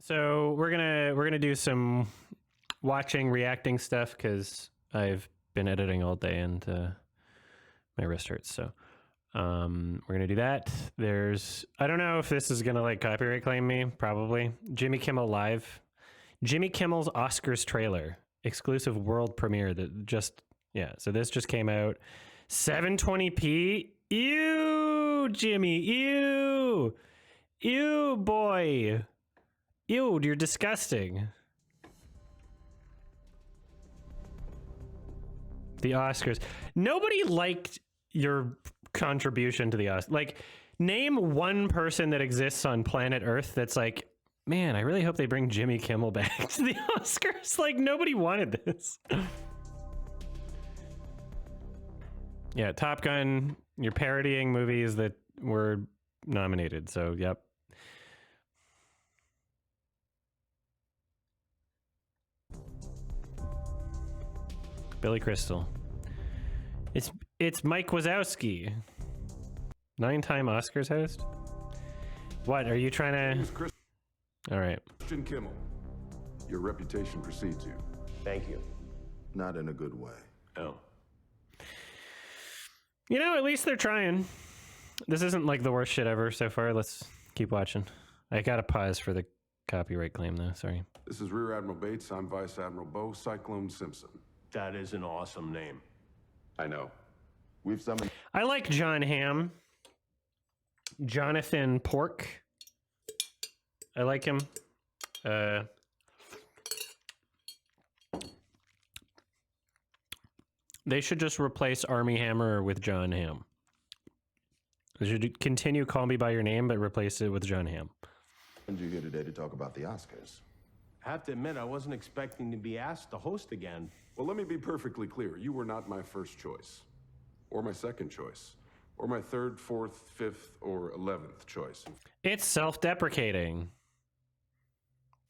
So we're gonna do some watching, reacting stuff because I've been editing all day and my wrist hurts. So we're gonna do that. I don't know if this is gonna like copyright claim me. Probably. Jimmy Kimmel Live, Jimmy Kimmel's Oscars trailer, exclusive world premiere that just So this just came out, 720p. Ew, Jimmy. Ew, ew, boy. Ew, you're disgusting. The Oscars. Nobody liked your contribution to the Oscars. Like, name one person that exists on planet Earth that's like, man, I really hope they bring Jimmy Kimmel back to the Oscars. Like, nobody wanted this. Yeah, Top Gun, you're parodying movies that were nominated, so yep. Billy Crystal. It's Mike Wazowski, 9-time Oscars host. What are you trying to? All right. Christian Kimmel, your reputation precedes you. Thank you. Not in a good way. Oh. You know, at least they're trying. This isn't like the worst shit ever so far. Let's keep watching. I gotta pause for the copyright claim though. Sorry. This is Rear Admiral Bates. I'm Vice Admiral Bo Cyclone Simpson. That is an awesome name. I know. We've summoned. I like John Hamm. Jonathan Pork. I like him. They should just replace Army Hammer with John Hamm. They should continue Call Me By Your Name, but replace it with John Hamm. And you here today to talk about the Oscars. I have to admit, I wasn't expecting to be asked to host again. Well, let me be perfectly clear. You were not my first choice, or my second choice, or my third, fourth, fifth, or 11th choice. It's self-deprecating.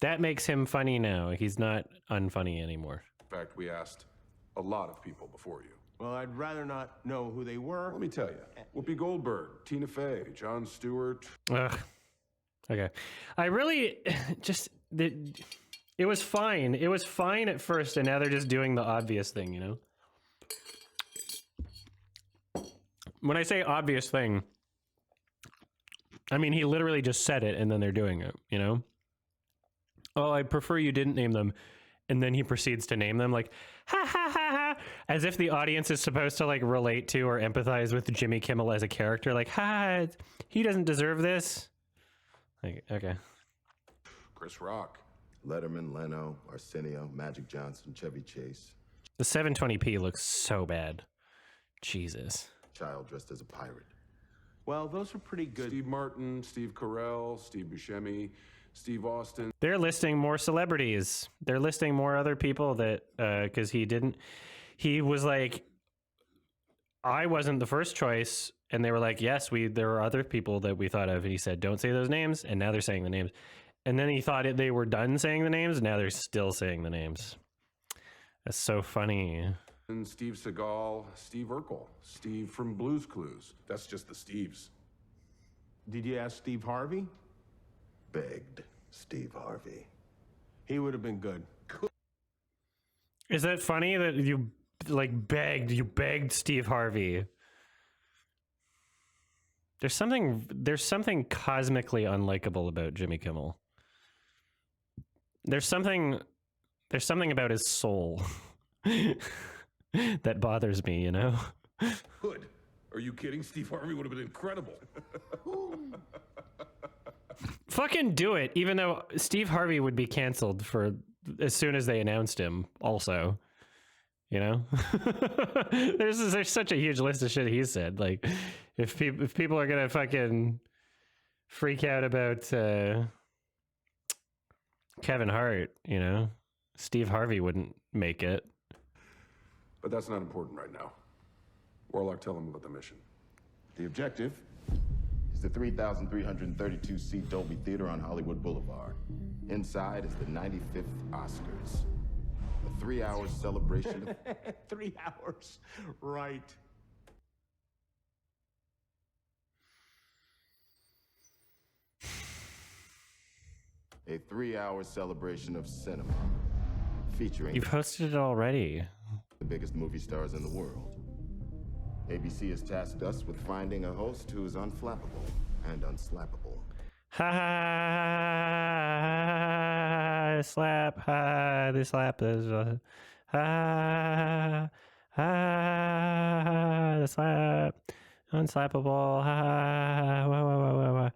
That makes him funny now. He's not unfunny anymore. In fact, we asked a lot of people before you. Well, I'd rather not know who they were. Let me tell you. Whoopi Goldberg, Tina Fey, Jon Stewart. Ugh. Okay. I really just... It was fine. It was fine at first, and now they're just doing the obvious thing, you know? When I say obvious thing, I mean, he literally just said it, and then they're doing it, you know? Oh, I prefer you didn't name them. And then he proceeds to name them, like, ha ha ha ha, as if the audience is supposed to, like, relate to or empathize with Jimmy Kimmel as a character. Like, ha, he doesn't deserve this. Like, okay. Chris Rock. Letterman, Leno, Arsenio, Magic Johnson, Chevy Chase. The 720p looks so bad. Jesus. Child dressed as a pirate. Well, those are pretty good. Steve Martin, Steve Carell, Steve Buscemi, Steve Austin. They're listing more celebrities. They're listing more other people that, because he was like, I wasn't the first choice. And they were like, yes, there were other people that we thought of. And he said, don't say those names. And now they're saying the names. And then he thought they were done saying the names. And now they're still saying the names. That's so funny. And Steve Seagal, Steve Urkel, Steve from Blue's Clues. That's just the Steves. Did you ask Steve Harvey? Begged Steve Harvey. He would have been good. Is that funny that you begged Steve Harvey? There's something cosmically unlikable about Jimmy Kimmel. There's something about his soul that bothers me, you know? Good. Are you kidding? Steve Harvey would have been incredible. Fucking do it, even though Steve Harvey would be canceled for as soon as they announced him also. You know? there's such a huge list of shit he said. Like, if people are gonna fucking freak out about Kevin Hart, you know, Steve Harvey wouldn't make it. But that's not important right now. Warlock, tell him about the mission. The objective is the 3,332-seat Dolby Theater on Hollywood Boulevard. Inside is the 95th Oscars. A 3-hour celebration of... 3 hours, right. a 3-hour celebration of cinema featuring You've hosted it already. the biggest movie stars in the world. ABC has tasked us with finding a host who is unflappable and unslappable. Ha ha! Slap! Ha! They slap this. Ha ha! The slap! Unslappable! Ha! Wah wah wah wah wah!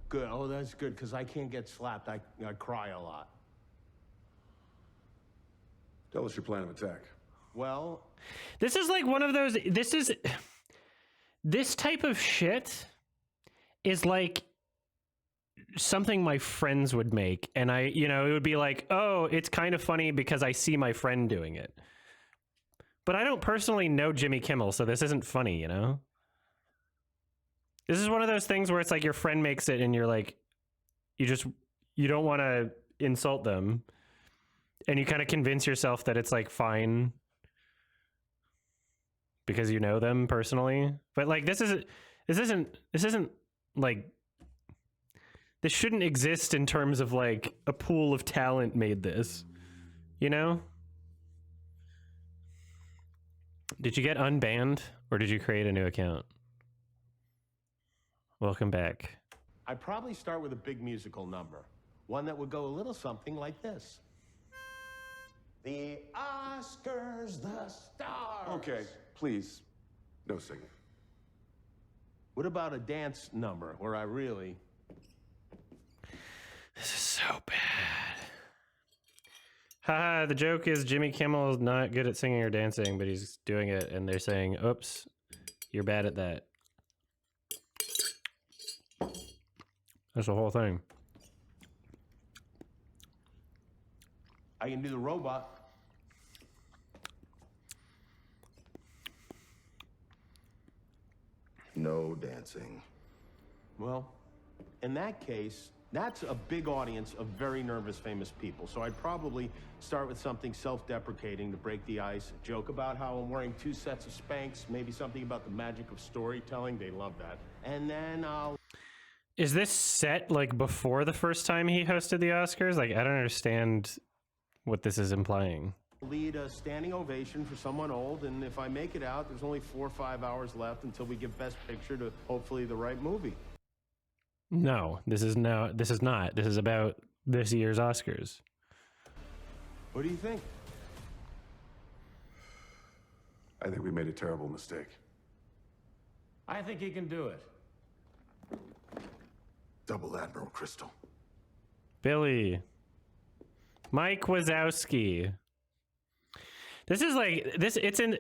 Good. Oh, that's good, because I can't get slapped. I cry a lot. Tell us your plan of attack. Well, This is like one of those. This type of shit is like something my friends would make, and it would be like, oh, it's kind of funny because I see my friend doing it. But I don't personally know Jimmy Kimmel, so this isn't funny, you know? This is one of those things where it's like your friend makes it and you're like, you don't want to insult them. And you kind of convince yourself that it's like fine because you know them personally. But like this isn't like, this shouldn't exist in terms of like a pool of talent made this, you know? Did you get unbanned or did you create a new account? Welcome back. I'd probably start with a big musical number. One that would go a little something like this. The Oscars, the stars. Okay, please. No singing. What about a dance number where I really... This is so bad. Haha, the joke is Jimmy Kimmel is not good at singing or dancing, but he's doing it, and they're saying, oops, you're bad at that. That's the whole thing. I can do the robot. No dancing. Well, in that case, that's a big audience of very nervous, famous people. So I'd probably start with something self-deprecating to break the ice, joke about how I'm wearing 2 sets of Spanx, maybe something about the magic of storytelling. They love that. And then I'll... Is this set like before the first time he hosted the Oscars? Like, I don't understand what this is implying. lead a standing ovation for someone old, and if I make it out, there's only 4 or 5 hours left until we give Best Picture to hopefully the right movie. No, this is not. This is about this year's Oscars. What do you think? I think we made a terrible mistake. I think he can do it. Double Admiral Crystal. Billy. Mike Wazowski. This is like this. It's in.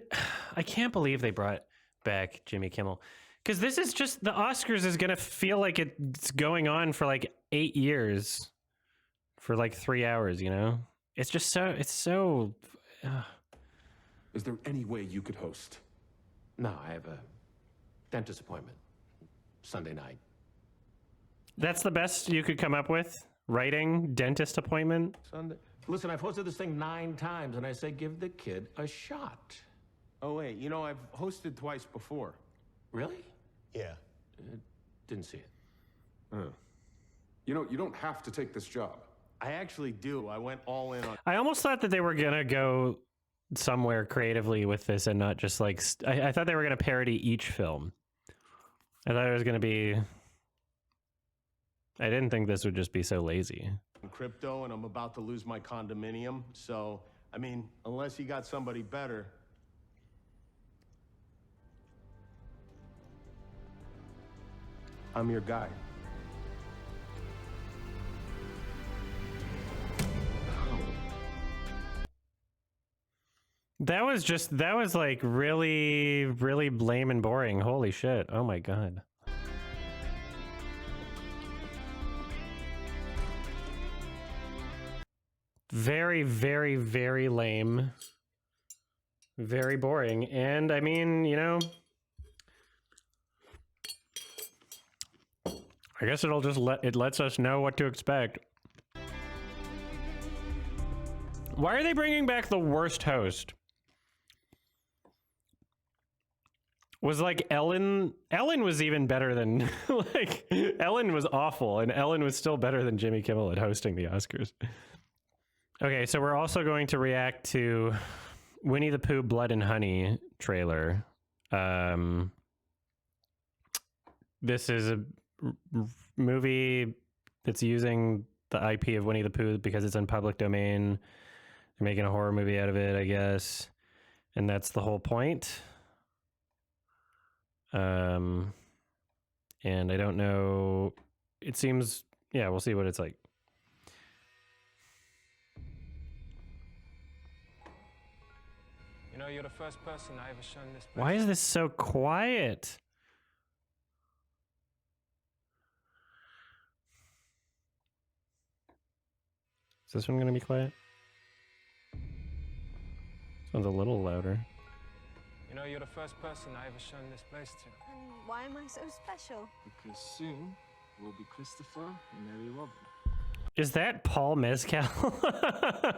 I can't believe they brought back Jimmy Kimmel, because this is just the Oscars is gonna feel like it's going on for like 8 years, for like 3 hours. You know, it's just so. It's so. Is there any way you could host? No, I have a dentist appointment Sunday night. That's the best you could come up with. Writing dentist appointment. Sunday. Listen, I've hosted this thing 9 times, and I say give the kid a shot. Oh, wait, you know, I've hosted twice before. Really? Yeah. Didn't see it. You know, you don't have to take this job. I actually do. I went all in on... I almost thought that they were gonna go somewhere creatively with this and not just like I thought they were gonna parody each film. I thought it was gonna be. I didn't think this would just be so lazy. crypto, and I'm about to lose my condominium. So, I mean, unless you got somebody better. I'm your guy. That was like really, really lame and boring. Holy shit. Oh my God. Very, very, very lame. Very boring. And I mean, you know, I guess it'll just lets us know what to expect. Why are they bringing back the worst host? was like Ellen. Ellen was even better than like Ellen was awful, and Ellen was still better than Jimmy Kimmel at hosting the Oscars. Okay, so we're also going to react to Winnie the Pooh Blood and Honey trailer. This is a movie that's using the IP of Winnie the Pooh because it's in public domain. They're making a horror movie out of it, I guess. And that's the whole point. And I don't know. It seems, yeah, we'll see what it's like. You know, you're the first person I ever shown this place. Why is this so quiet? Is this one gonna be quiet? Sounds a little louder. You know, you're the first person I ever shown this place to. And why am I so special? Because soon will be Christopher and Mary Robin. Is that Paul Mescal?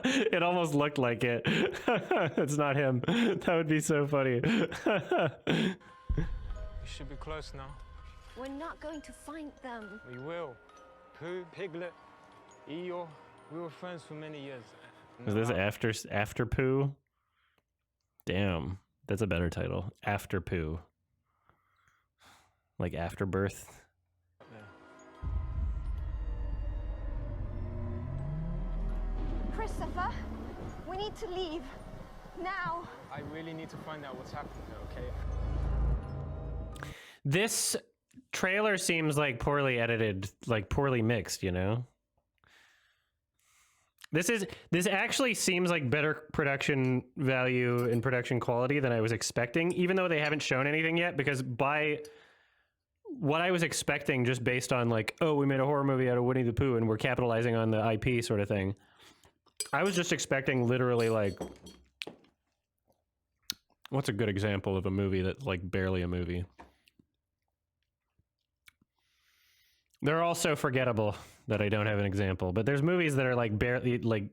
It almost looked like it. It's not him. That would be so funny. We should be close now. We're not going to find them. We will. Pooh, Piglet, Eeyore, we were friends for many years. Is this after Pooh? Damn, that's a better title. After Pooh. Like Afterbirth. Christopher, we need to leave. Now. I really need to find out what's happening there, okay? This trailer seems like poorly edited, like poorly mixed, you know? This actually seems like better production value and production quality than I was expecting, even though they haven't shown anything yet, because by what I was expecting, just based on like, oh, we made a horror movie out of Winnie the Pooh and we're capitalizing on the IP sort of thing. I was just expecting literally like, what's a good example of a movie that's like barely a movie? They're all so forgettable that I don't have an example, but there's movies that are like barely like,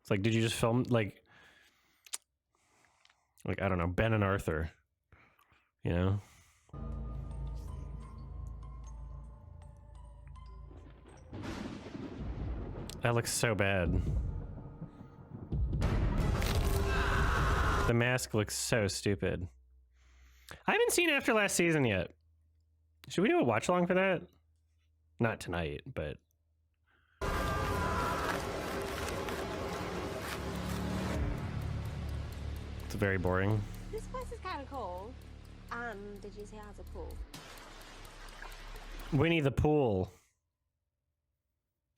it's like, did you just film like, I don't know, Ben and Arthur, you know? That looks so bad. The mask looks so stupid. I haven't seen After Last Season yet. Should we do a watch along for that? Not tonight, but... It's very boring. This place is kind of cool. Did you say it has a pool? Winnie the Pooh.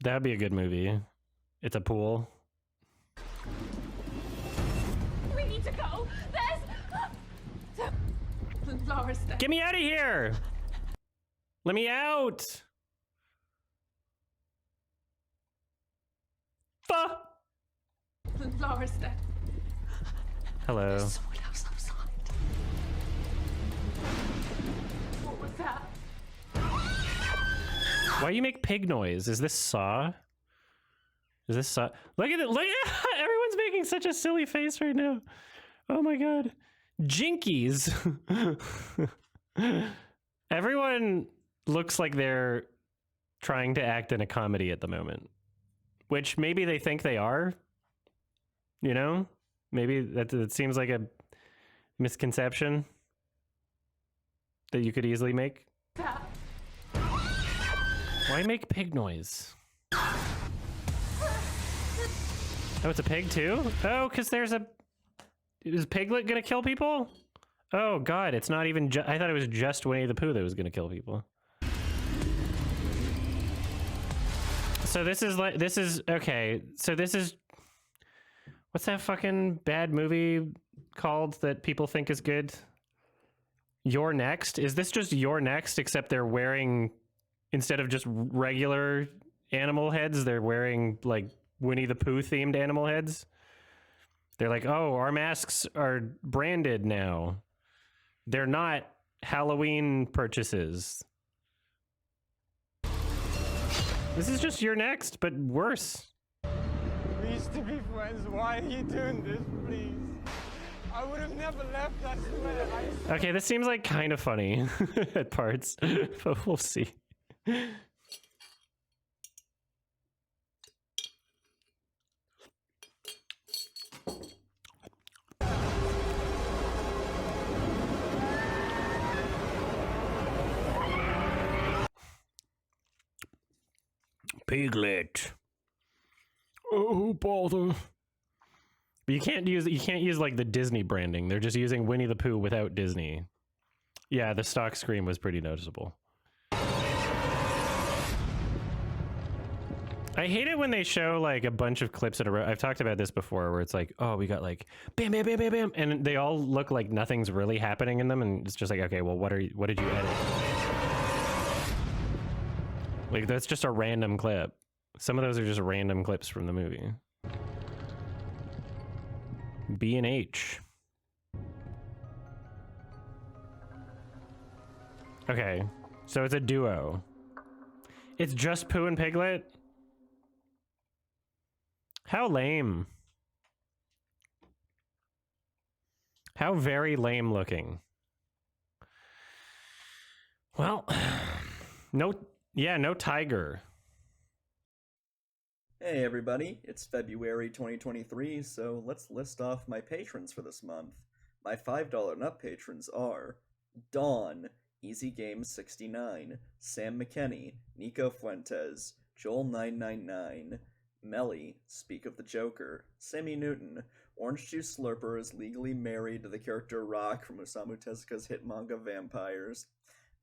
That'd be a good movie. It's a pool. We need to go. There's... Laura's dead. Get me out of here! Let me out! Laura's dead. Hello. Someone else outside. What was that? Why you make pig noise? Is this Saw? Is this Saw? Look at it! Look at everyone's making such a silly face right now. Oh my god. Jinkies! Everyone looks like they're trying to act in a comedy at the moment. Which maybe they think they are. You know? Maybe that seems like a misconception that you could easily make. Why make pig noise? Oh, it's a pig too? Oh, because there's a... Is Piglet gonna kill people? Oh god, it's not even I thought it was just Winnie the Pooh that was gonna kill people. So this is like... This is... Okay, so this is... What's that fucking bad movie called that people think is good? You're Next? Is this just You're Next, except they're wearing... Instead of just regular animal heads, they're wearing like Winnie the Pooh themed animal heads. They're like, oh, our masks are branded now. They're not Halloween purchases. This is just You're Next, but worse. We used to be friends. Why are you doing this, please? I would have never left, I swear. Okay, this seems like kind of funny at parts, but we'll see. Piglet. Oh, bother. But you can't use like the Disney branding. They're just using Winnie the Pooh without Disney. Yeah, the stock scream was pretty noticeable. I hate it when they show like a bunch of clips in a row. I've talked about this before where it's like, oh, we got like bam, bam, bam, bam, bam, and they all look like nothing's really happening in them, and it's just like, okay, well, what did you edit? Like, that's just a random clip. Some of those are just random clips from the movie. B&H. Okay, so it's a duo. It's just Pooh and Piglet? How lame. How very lame looking. Well, no tiger. Hey everybody, it's February 2023, so let's list off my patrons for this month. My $5 and up patrons are Dawn, Easy Game 69, Sam McKenney, Nico Fuentes, Joel999, Melly, Speak of the Joker, Sammy Newton, Orange Juice Slurper is legally married to the character Rock from Osamu Tezuka's hit manga Vampires,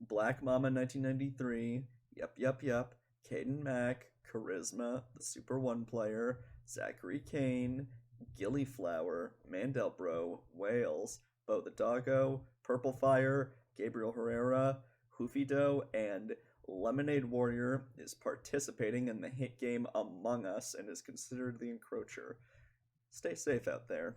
Black Mama 1993, Yup, Caden Mack, Charisma, the Super One Player, Zachary Kane, Gillyflower, Mandelbro, Wales, Bo the Doggo, Purple Fire, Gabriel Herrera, Hoofido, and Lemonade Warrior is participating in the hit game Among Us and is considered the encroacher. Stay safe out there.